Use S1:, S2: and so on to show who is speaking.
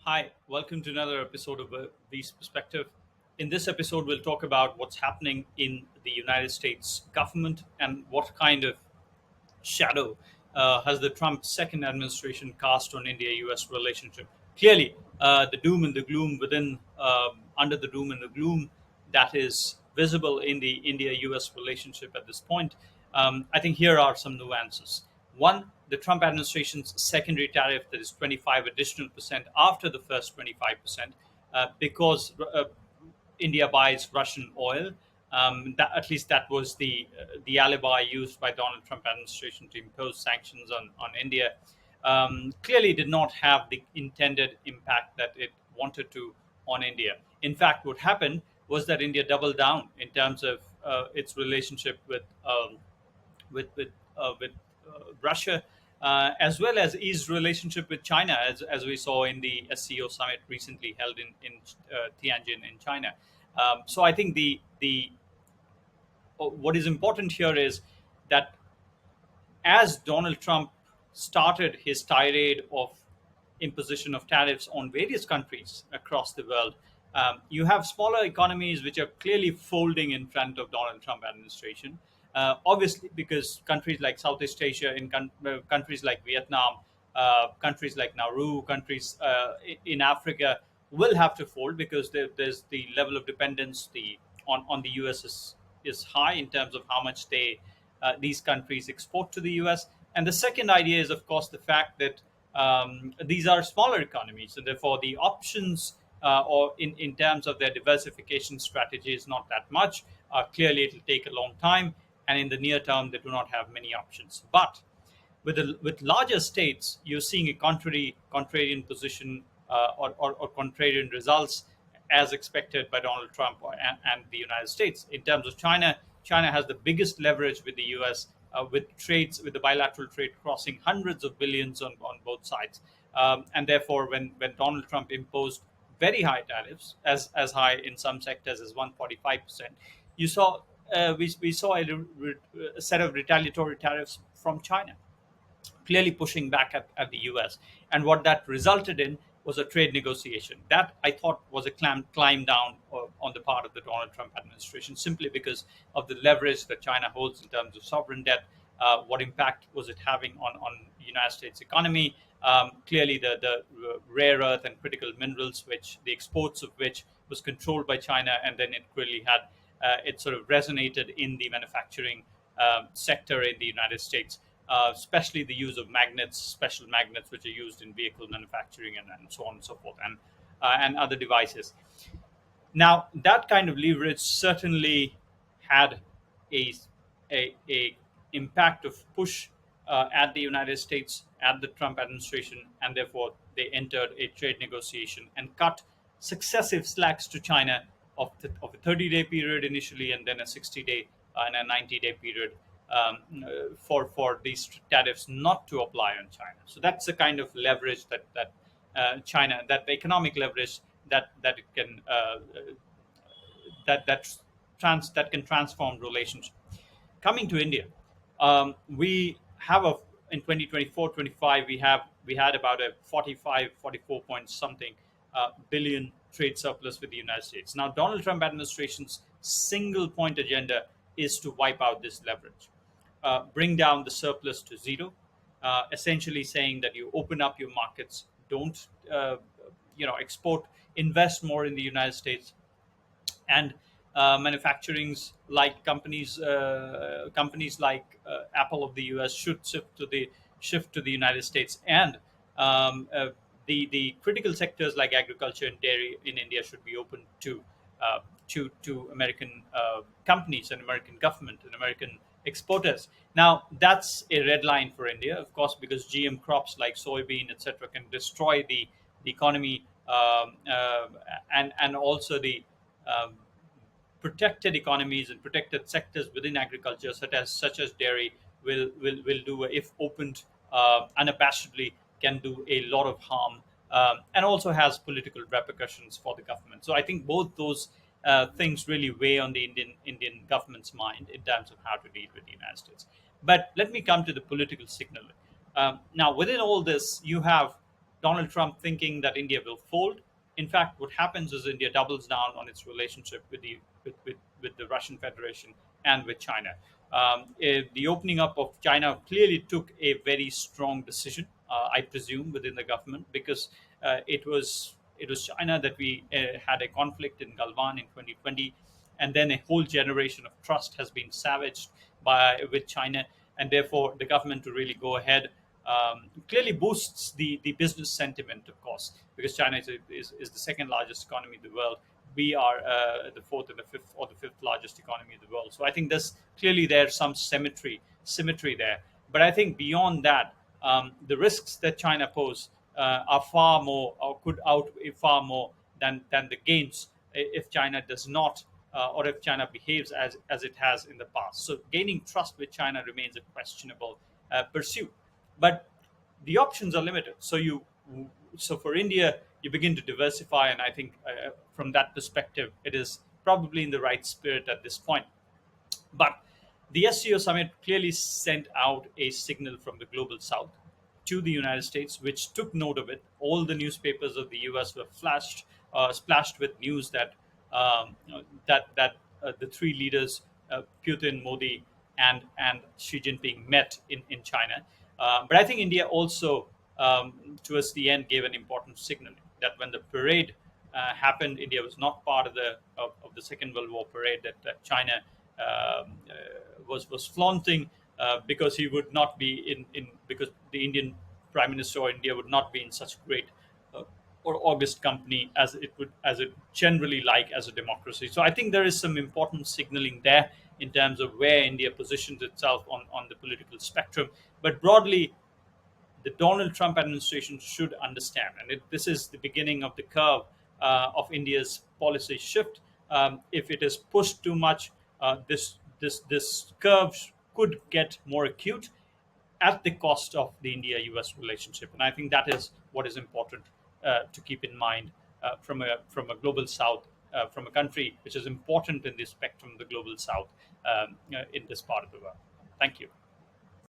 S1: Hi, welcome to another episode of V's Perspective. In this episode, we'll talk about what's happening in the United States government and what kind of shadow has the Trump second administration cast on India-U.S. relationship. Clearly, the doom and the gloom under the doom and the gloom that is visible in the India-U.S. relationship at this point. I think here are some nuances. One, the Trump administration's secondary tariff that is 25 additional percent after the first 25%, because India buys Russian oil. At least that was the alibi used by Donald Trump administration to impose sanctions on India. Clearly, did not have the intended impact that it wanted to on India. In fact, what happened was that India doubled down in terms of its relationship with Russia, as well as eased relationship with China, as we saw in the SCO summit recently held in Tianjin in China. So I think the what is important here is that as Donald Trump started his tirade of imposition of tariffs on various countries across the world, you have smaller economies which are clearly folding in front of Donald Trump administration. Obviously, because countries like Southeast Asia, countries like Vietnam, countries like Nauru, countries in Africa will have to fold because there's the level of dependence on the U.S. is high in terms of how much these countries export to the US. And the second idea is, of course, the fact that these are smaller economies, and therefore the options or in terms of their diversification strategy is not that much. Clearly, it will take a long time, and in the near term, they do not have many options. But with larger states, you're seeing a contrarian position or contrarian results as expected by Donald Trump and the United States. In terms of China, China has the biggest leverage with the U.S. With the bilateral trade crossing hundreds of billions on both sides, and therefore, when Donald Trump imposed very high tariffs, as high in some sectors as 145%, you saw we saw a set of retaliatory tariffs from China, clearly pushing back at the US. And what that resulted in was a trade negotiation. That I thought was a climb down on the part of the Donald Trump administration, simply because of the leverage that China holds in terms of sovereign debt. What impact was it having on the United States economy? Clearly, the rare earth and critical minerals, which the exports of which was controlled by China, and then it really had it sort of resonated in the manufacturing sector in the United States, especially the use of magnets, special magnets, which are used in vehicle manufacturing and so on and so forth, and other devices. Now, that kind of leverage certainly had a a impact of push at the United States, at the Trump administration, and therefore they entered a trade negotiation and cut successive slacks to China of a 30-day period initially, and then a 60-day and a 90-day period for these tariffs not to apply on China. So that's the kind of leverage that China, that the economic leverage that it can that that can transform relationship. Coming to India, we have a in 2024-25 we had about a 44 point something billion trade surplus with the United States. Now, Donald Trump administration's single point agenda is to wipe out this leverage, bring down the surplus to zero, essentially saying that you open up your markets, don't export, invest more in the United States, and manufacturings like companies like Apple of the U.S. should shift to the United States, and the critical sectors like agriculture and dairy in India should be open to American companies and American government and American exporters. Now, that's a red line for India, of course, because GM crops like soybean, etc., can destroy the economy, and also the um, protected economies and protected sectors within agriculture, such as dairy, will do, if opened unabashedly, can do a lot of harm, and also has political repercussions for the government. So I think both those things really weigh on the Indian government's mind in terms of how to deal with the United States. But let me come to the political signal. Now, within all this, you have Donald Trump thinking that India will fold. In fact, what happens is India doubles down on its relationship with the Russian Federation and with China. The opening up of China clearly took a very strong decision, I presume, within the government, because it was China that we had a conflict in Galwan in 2020, and then a whole generation of trust has been savaged by with China, and therefore the government to really go ahead clearly boosts the business sentiment, of course, because China is the second largest economy in the world. We are the fourth and the fifth or the fifth largest economy in the world. So I think there's clearly there's some symmetry there. But I think beyond that, the risks that China pose are far more or could outweigh far more than the gains if China does not or if China behaves as it has in the past. So gaining trust with China remains a questionable pursuit. But the options are limited. So for India, you begin to diversify, and I think from that perspective, it is probably in the right spirit at this point. But the SCO summit clearly sent out a signal from the global south to the United States, which took note of it. All the newspapers of the US were splashed with news that the three leaders, Putin, Modi, and Xi Jinping, met in China. But I think India also, towards the end, gave an important signal that when the parade happened, India was not part of the Second World War parade that China was flaunting, because he would not be in because the Indian Prime Minister or India would not be in such great uh, or august company as it generally like as a democracy. So I think there is some important signaling there in terms of where India positions itself on the political spectrum. But broadly, the Donald Trump administration should understand, and this is the beginning of the curve of India's policy shift. If it is pushed too much, this curve could get more acute at the cost of the India-US relationship, and I think that is what is important to keep in mind from a global South, from a country which is important in the spectrum of the global South in this part of the world. Thank you.